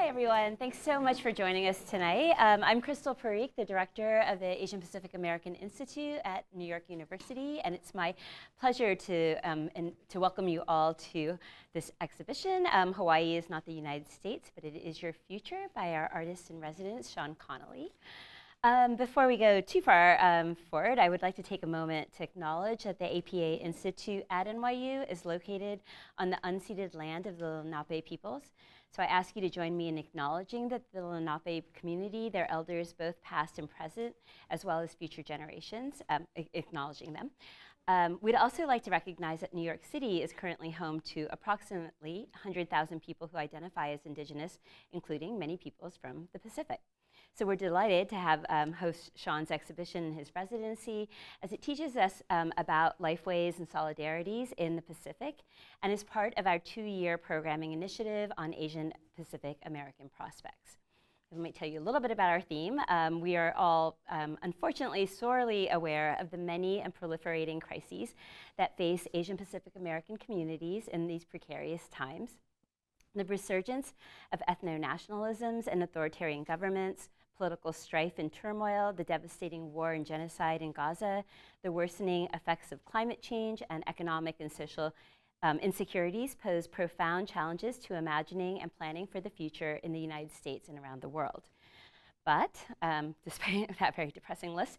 Hi, everyone. Thanks so much for joining us tonight. I'm Crystal Parikh, the director of the Asian Pacific American Institute at New York University, and it's my pleasure to welcome you all to this exhibition. Hawaii is not the United States, but it is your future, by our artist in residence, Sean Connelly. Before we go too far forward, I would like to take a moment to acknowledge that the APA Institute at NYU is located on the unceded land of the Lenape peoples. So I ask you to join me in acknowledging that the Lenape community, their elders, both past and present, as well as future generations, acknowledging them. We'd also like to recognize that New York City is currently home to approximately 100,000 people who identify as Indigenous, including many peoples from the Pacific. So we're delighted to have host Sean's exhibition in his residency, as it teaches us about lifeways and solidarities in the Pacific, and is part of our 2-year programming initiative on Asian Pacific American prospects. Let me tell you a little bit about our theme. We are all, unfortunately, sorely aware of the many and proliferating crises that face Asian Pacific American communities in these precarious times. The resurgence of ethno-nationalisms and authoritarian governments, political strife and turmoil, the devastating war and genocide in Gaza, the worsening effects of climate change, and economic and social insecurities pose profound challenges to imagining and planning for the future in the United States and around the world. But despite that very depressing list,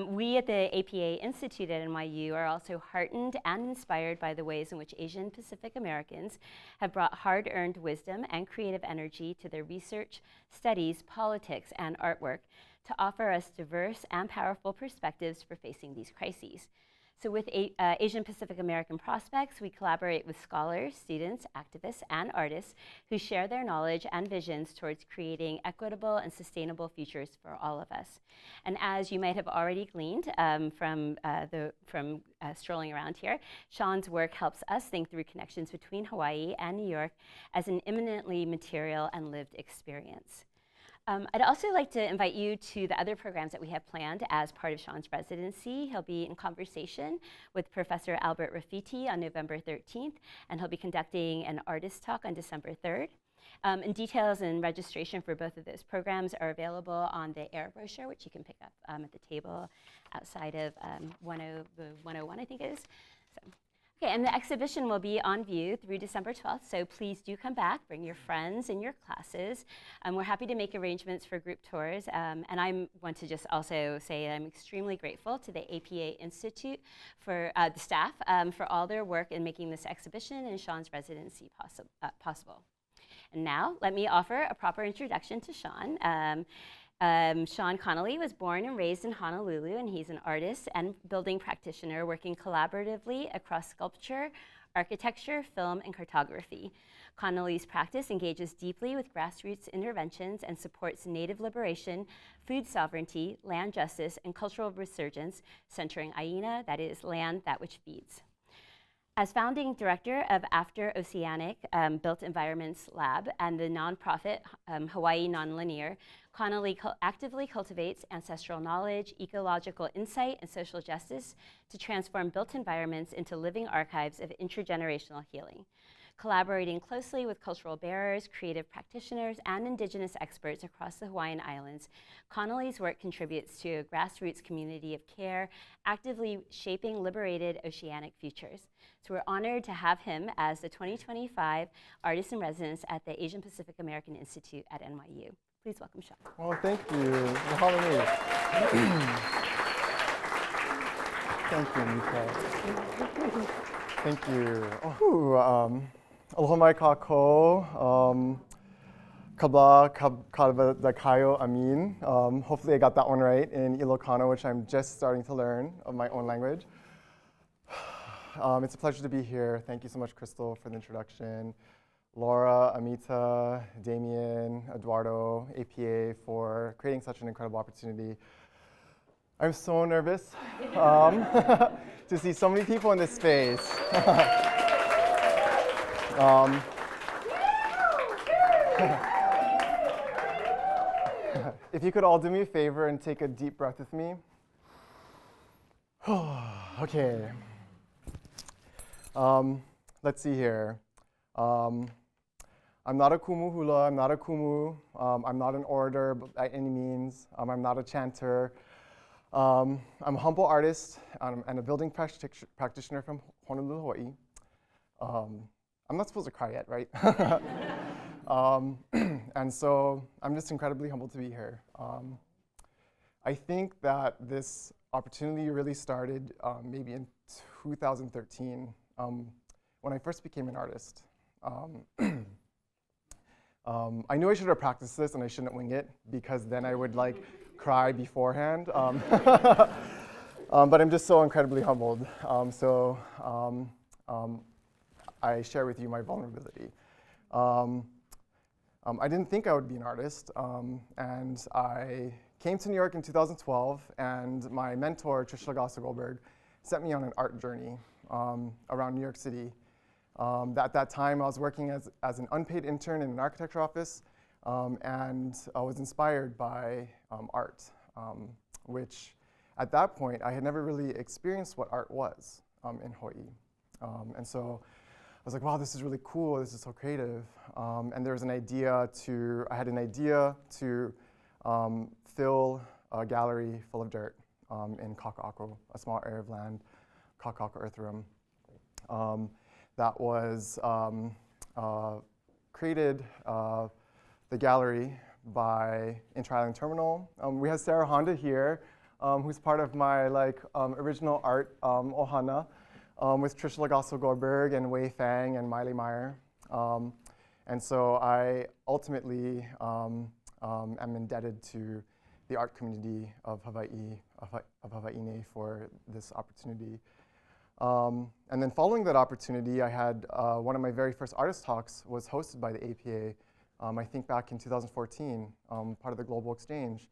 we at the APA Institute at NYU are also heartened and inspired by the ways in which Asian Pacific Americans have brought hard-earned wisdom and creative energy to their research, studies, politics, and artwork to offer us diverse and powerful perspectives for facing these crises. So with Asian Pacific American prospects, we collaborate with scholars, students, activists, and artists who share their knowledge and visions towards creating equitable and sustainable futures for all of us. And as you might have already gleaned from strolling around here, Sean's work helps us think through connections between Hawaii and New York as an eminently material and lived experience. I'd also like to invite you to the other programs that we have planned as part of Sean's residency. He'll be in conversation with Professor Albert Rafiti on November 13th, and he'll be conducting an artist talk on December 3rd. And details and registration for both of those programs are available on the AIR brochure, which you can pick up at the table outside of 101, I think it is. So. Okay, and the exhibition will be on view through December 12th, so please do come back, bring your friends and your classes. We're happy to make arrangements for group tours, and I want to just also say I'm extremely grateful to the APA Institute for the staff for all their work in making this exhibition and Sean's residency possible. And now, let me offer a proper introduction to Sean. Sean Connelly was born and raised in Honolulu, and he's an artist and building practitioner working collaboratively across sculpture, architecture, film, and cartography. Connelly's practice engages deeply with grassroots interventions and supports Native liberation, food sovereignty, land justice, and cultural resurgence, centering Aina, that is, land that which feeds. As founding director of After Oceanic Built Environments Lab and the nonprofit Hawaii Nonlinear, Connelly actively cultivates ancestral knowledge, ecological insight, and social justice to transform built environments into living archives of intergenerational healing. Collaborating closely with cultural bearers, creative practitioners, and Indigenous experts across the Hawaiian Islands, Connelly's work contributes to a grassroots community of care, actively shaping liberated oceanic futures. So we're honored to have him as the 2025 Artist in Residence at the Asian Pacific American Institute at NYU. Please welcome Sean. Well, thank you. Mahalo. Thank you, Mika. Thank you. Aloha mai kako. Kabla Kadavadakayo Amin. Hopefully I got that one right in Ilocano, which I'm just starting to learn of my own language. It's a pleasure to be here. Thank you so much, Crystal, for the introduction. Laura, Amita, Damien, Eduardo, APA for creating such an incredible opportunity. I'm so nervous to see so many people in this space. If you could all do me a favor and take a deep breath with me. Okay. Let's see here. I'm not a kumu hula, I'm not a kumu, I'm not an orator by any means, I'm not a chanter. I'm a humble artist and a building practitioner from Honolulu, Hawaii. I'm not supposed to cry yet, right? And so I'm just incredibly humbled to be here. I think that this opportunity really started maybe in 2013 when I first became an artist. I knew I should have practiced this and I shouldn't wing it because then I would like cry beforehand. But I'm just so incredibly humbled. I share with you my vulnerability. I didn't think I would be an artist, and I came to New York in 2012, and my mentor, Trish Goldberg, sent me on an art journey around New York City. At that time, I was working as an unpaid intern in an architecture office, and I was inspired by art, which at that point, I had never really experienced what art was in Hawaii. And so I was like, wow, this is really cool, this is so creative. And there was I had an idea to fill a gallery full of dirt in Kaka'ako, a small area of land, Kaka'ako Earth Room. That was created, the gallery, by Inter-Island Terminal. We have Sarah Honda here, who's part of my original art ohana, with Trish Goldberg and Wei Fang and Miley Meyer. And so I ultimately am indebted to the art community of Hawaii, of Hawaiʻi for this opportunity. And then following that opportunity, I had one of my very first artist talks was hosted by the APA, I think back in 2014, part of the Global Exchange.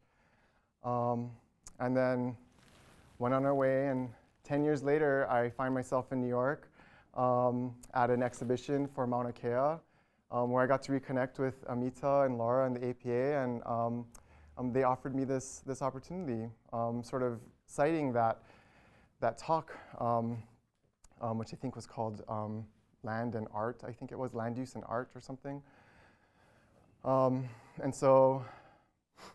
And then went on our way, and 10 years later, I find myself in New York at an exhibition for Mauna Kea, where I got to reconnect with Amita and Laura and the APA, and they offered me this opportunity, sort of citing that talk, which I think was called Land and Art. I think it was Land Use and Art or something. And so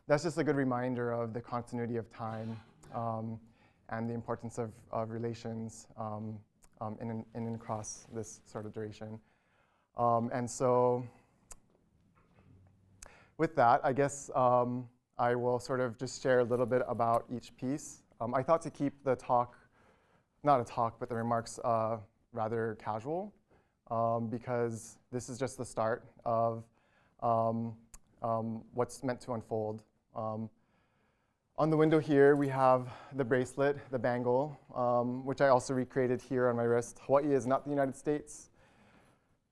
that's just a good reminder of the continuity of time and the importance of relations in and across this sort of duration. And so with that, I guess I will sort of just share a little bit about each piece. I thought to keep the talk, not a talk, but the remarks rather casual, because this is just the start of what's meant to unfold. On the window here, we have the bracelet, the bangle, which I also recreated here on my wrist. Hawaii is not the United States,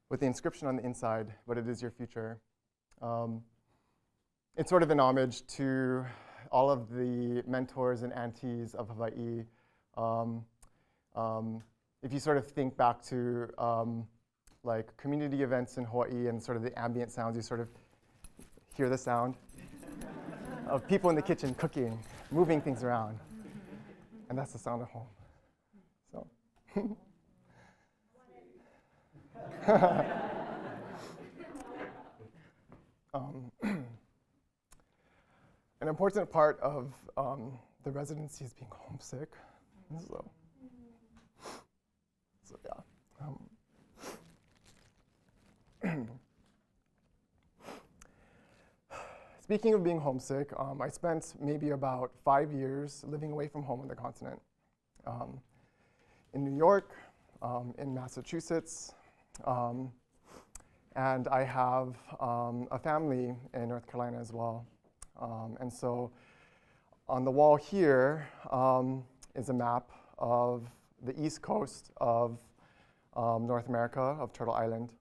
with the inscription on the inside, but it is your future. It's sort of an homage to all of the mentors and aunties of Hawaii. If you sort of think back to like community events in Hawaii and sort of the ambient sounds, you sort of hear the sound of people in the kitchen cooking, moving things around. And that's the sound of home. So. An important part of the residency is being homesick. So yeah. Speaking of being homesick, I spent maybe about 5 years living away from home on the continent. In New York, in Massachusetts, and I have a family in North Carolina as well. And so on the wall here is a map of the east coast of North America, of Turtle Island,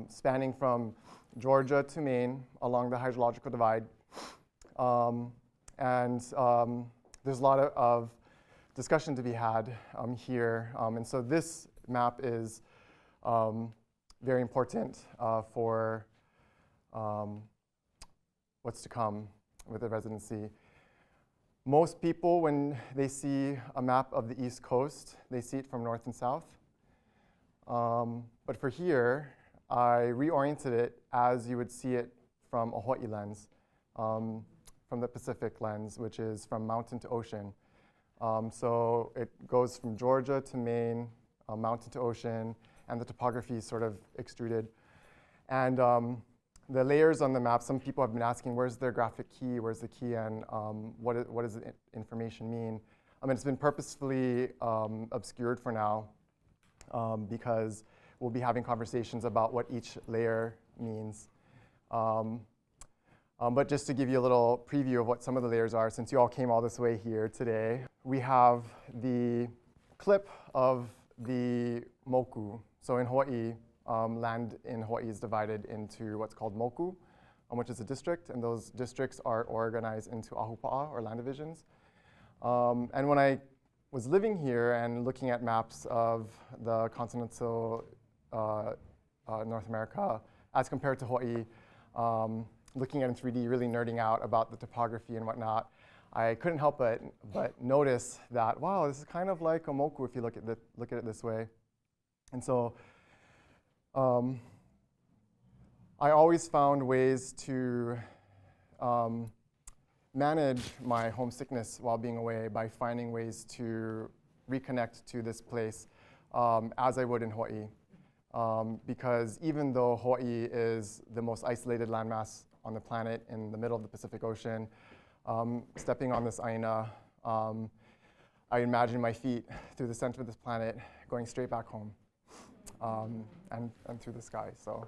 spanning from Georgia to Maine along the hydrological divide. And there's a lot of discussion to be had here. And so this map is very important for what's to come with the residency. Most people, when they see a map of the East Coast, they see it from north and south. But for here, I reoriented it as you would see it from a Hawaii lens, from the Pacific lens, which is from mountain to ocean. So it goes from Georgia to Maine, mountain to ocean, and the topography is sort of extruded. And the layers on the map, some people have been asking, where's their graphic key, where's the key, and what does the information mean? It's been purposefully obscured for now because we'll be having conversations about what each layer means. But just to give you a little preview of what some of the layers are, since you all came all this way here today, we have the clip of the moku. So in Hawaii, land in Hawaii is divided into what's called moku, which is a district, and those districts are organized into ahupa'a, or land divisions. And when I was living here and looking at maps of the continental North America as compared to Hawaii, looking at it in 3D, really nerding out about the topography and whatnot, I couldn't help but notice that, wow, this is kind of like a moku if you look at it this way. And so I always found ways to manage my homesickness while being away by finding ways to reconnect to this place as I would in Hawaii. Because even though Hawaii is the most isolated landmass on the planet in the middle of the Pacific Ocean, stepping on this aina, I imagine my feet through the center of this planet going straight back home and through the sky. So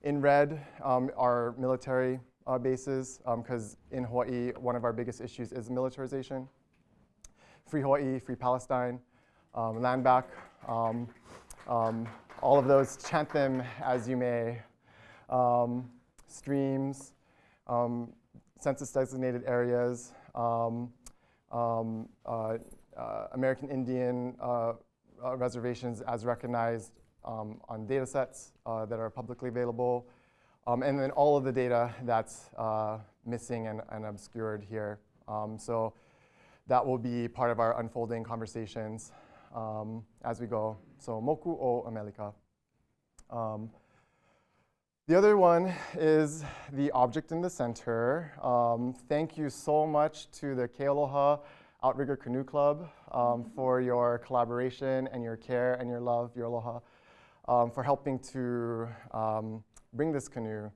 in red are military bases, because in Hawaii, one of our biggest issues is militarization. Free Hawaii, free Palestine, land back. All of those, chant them as you may. Streams, census-designated areas, American Indian reservations as recognized on data sets that are publicly available, and then all of the data that's missing and obscured here. So that will be part of our unfolding conversations as we go. So moku o America. The other one is the object in the center. Thank you so much to the Kealoha Outrigger Canoe Club for your collaboration and your care and your love, your aloha, for helping to bring this canoe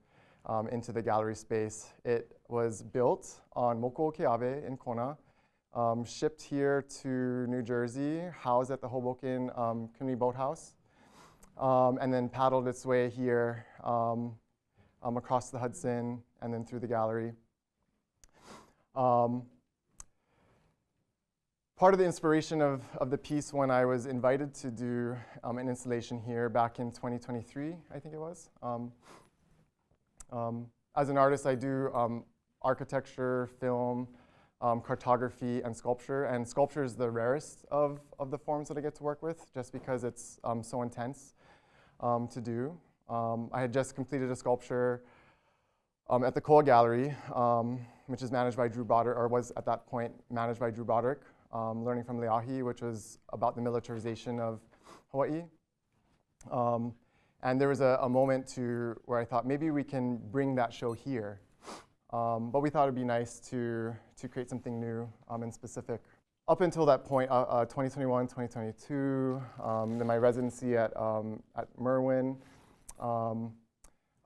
into the gallery space. It was built on Moko Keawe in Kona, shipped here to New Jersey, housed at the Hoboken Canoe Boathouse, and then paddled its way here across the Hudson and then through the gallery. Part of the inspiration of the piece when I was invited to do an installation here back in 2023, I think it was. As an artist, I do architecture, film, cartography, and sculpture. And sculpture is the rarest of the forms that I get to work with, just because it's so intense to do. I had just completed a sculpture at the Koa Gallery, which is managed by Drew Broderick, or was at that point managed by Drew Broderick, learning from Leahi, which was about the militarization of Hawaii. And there was a moment where I thought maybe we can bring that show here. But we thought it'd be nice to create something new and specific. Up until that point, 2021, 2022, in my residency at Merwin, a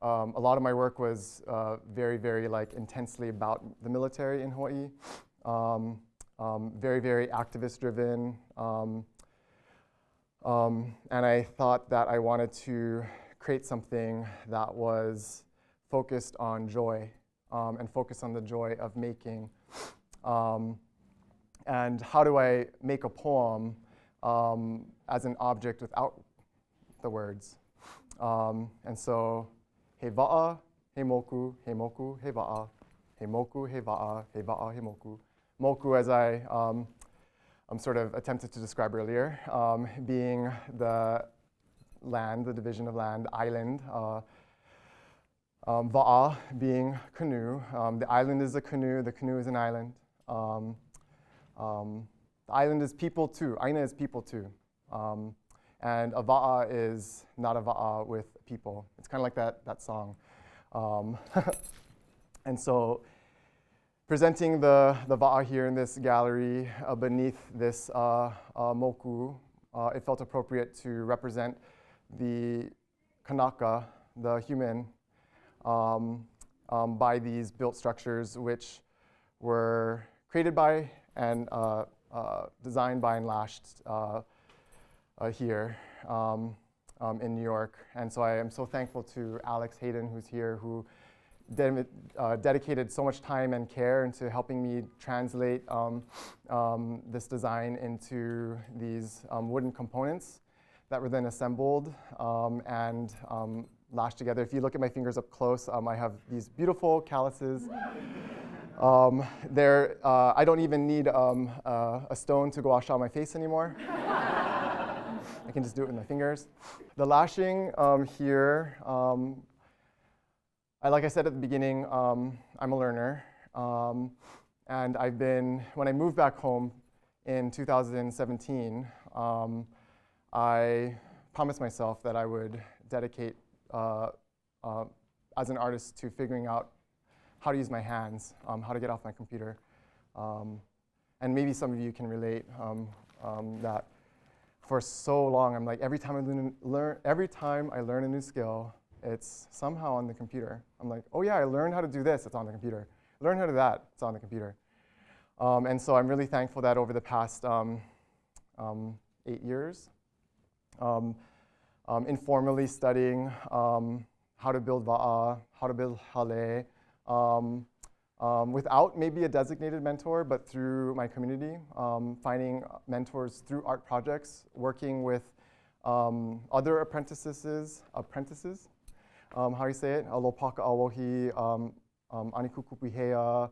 lot of my work was very, very intensely about the military in Hawaii. Very, very activist-driven. And I thought that I wanted to create something that was focused on joy and focused on the joy of making. And how do I make a poem as an object without the words? And so, he va'a, he moku, he moku, he va'a, he moku, he va'a, he va'a, he moku. Moku, as I sort of attempted to describe earlier, being the land, the division of land, island. Va'a being canoe. The island is a canoe, the canoe is an island. The island is people too, aina is people too. and a va'a is not a va'a with people. It's kind of like that song. And so presenting the va'a here in this gallery beneath this moku, it felt appropriate to represent the kanaka, the human, by these built structures which were created by and designed by and lashed here in New York. And so I am so thankful to Alex Hayden, who's here, who dedicated so much time and care into helping me translate this design into these wooden components that were then assembled and lashed together. If you look at my fingers up close, I have these beautiful calluses. I don't even need a stone to go wash out my face anymore. I can just do it with my fingers. The lashing here, like I said at the beginning, I'm a learner. And when I moved back home in 2017, I promised myself that I would dedicate as an artist to figuring out how to use my hands, how to get off my computer. And maybe some of you can relate that for so long, I'm like, every time I learn a new skill, it's somehow on the computer. I'm like, oh yeah, I learned how to do this, it's on the computer. I learned how to do that, it's on the computer. And so I'm really thankful that over the past 8 years, informally studying how to build va'a, how to build hale, without maybe a designated mentor, but through my community, finding mentors through art projects, working with other apprentices, how do you say it? Alopaka awohi, Anikukupuhea,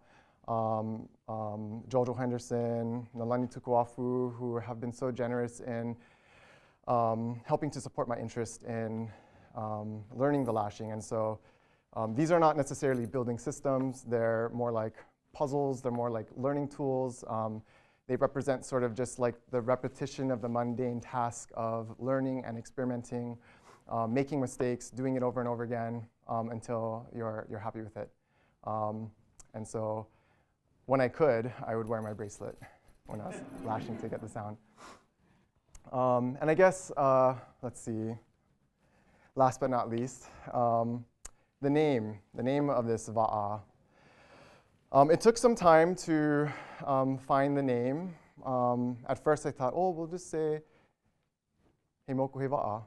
Jojo Henderson, Nalani Tukuafu, who have been so generous in helping to support my interest in learning the lashing. And so these are not necessarily building systems, they're more like puzzles, they're more like learning tools. They represent sort of just like the repetition of the mundane task of learning and experimenting, making mistakes, doing it over and over again until you're happy with it. And so when I could, I would wear my bracelet when I was lashing to get the sound. And I guess, let's see, last but not least, the name of this va'a. It took some time to find the name. At first I thought, oh, we'll just say He Moku He Va'a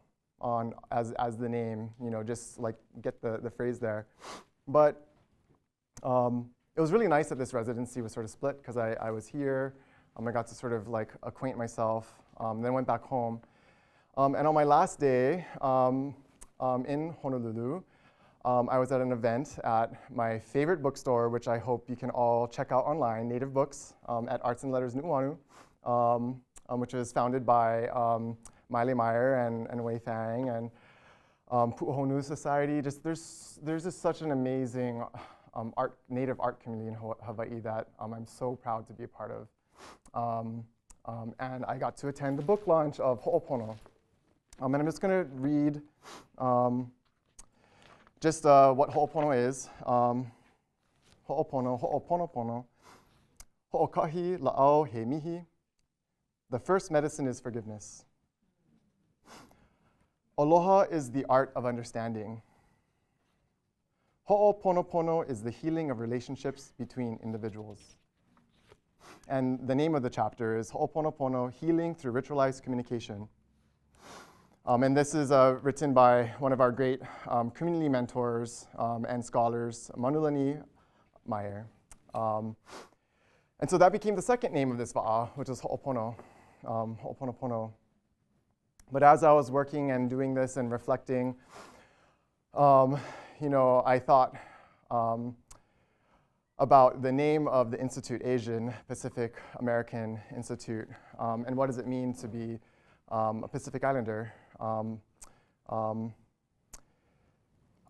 as the name, just like get the phrase there. But it was really nice that this residency was sort of split because I was here. I got to sort of like acquaint myself, then went back home. And on my last day in Honolulu, I was at an event at my favorite bookstore, which I hope you can all check out online, Native Books, at Arts and Letters Nu'uanu, which was founded by Miley Meyer and Wei Fang and Pu'uhonu Society. There's just such an amazing Native art community in Hawaii that I'm so proud to be a part of. And I got to attend the book launch of Ho'opono. And I'm just going to read just what Ho'opono is. Ho'opono, ho'oponopono, ho'okahi la'au he mihi. The first medicine is forgiveness. Aloha is the art of understanding. Ho'oponopono is the healing of relationships between individuals. And the name of the chapter is Ho'oponopono, Healing Through Ritualized Communication. And this is written by one of our great community mentors and scholars, Manulani Meyer. And so that became the second name of this va'a, which is Ho'opono, Ho'oponopono. But as I was working and doing this and reflecting, I thought about the name of the Institute, Asian Pacific American Institute, and what does it mean to be a Pacific Islander.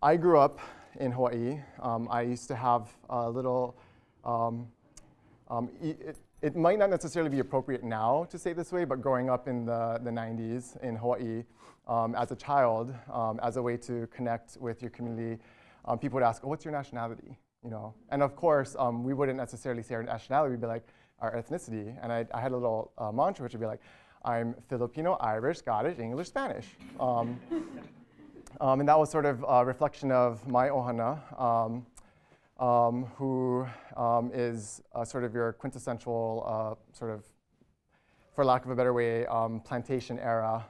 I grew up in Hawaii. I used to have a little, it might not necessarily be appropriate now to say it this way, but growing up in the 90s in Hawaii, as a child, as a way to connect with your community, people would ask, oh, what's your nationality? You know? And of course, we wouldn't necessarily say our nationality, we'd be like, our ethnicity. And I had a little mantra which would be like, I'm Filipino, Irish, Scottish, English, Spanish. And that was sort of a reflection of my ohana, who is sort of your quintessential sort of, for lack of a better way, plantation era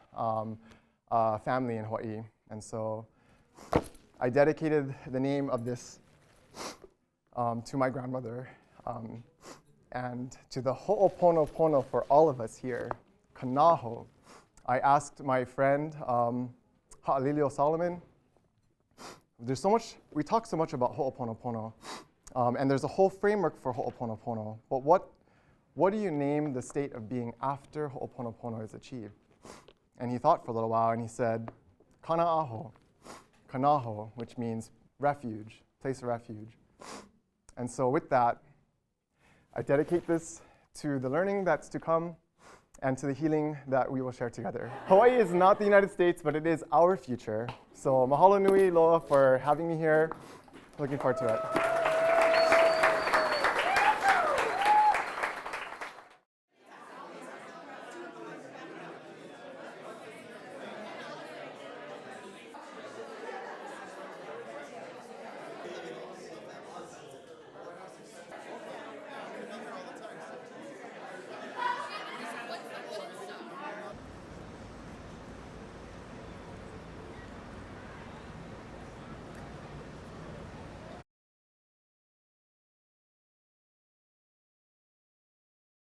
family in Hawaii. And so I dedicated the name of this to my grandmother and to the ho'oponopono for all of us here, kanaho. I asked my friend, Ha'alilio Solomon, there's so much, we talk so much about ho'oponopono, and there's a whole framework for ho'oponopono, but what do you name the state of being after ho'oponopono is achieved? And he thought for a little while, and he said, kana'aho, kanaho, which means refuge, place of refuge. And so with that, I dedicate this to the learning that's to come and to the healing that we will share together. Hawaii is not the United States, but it is our future. So mahalo nui loa for having me here. Looking forward to it.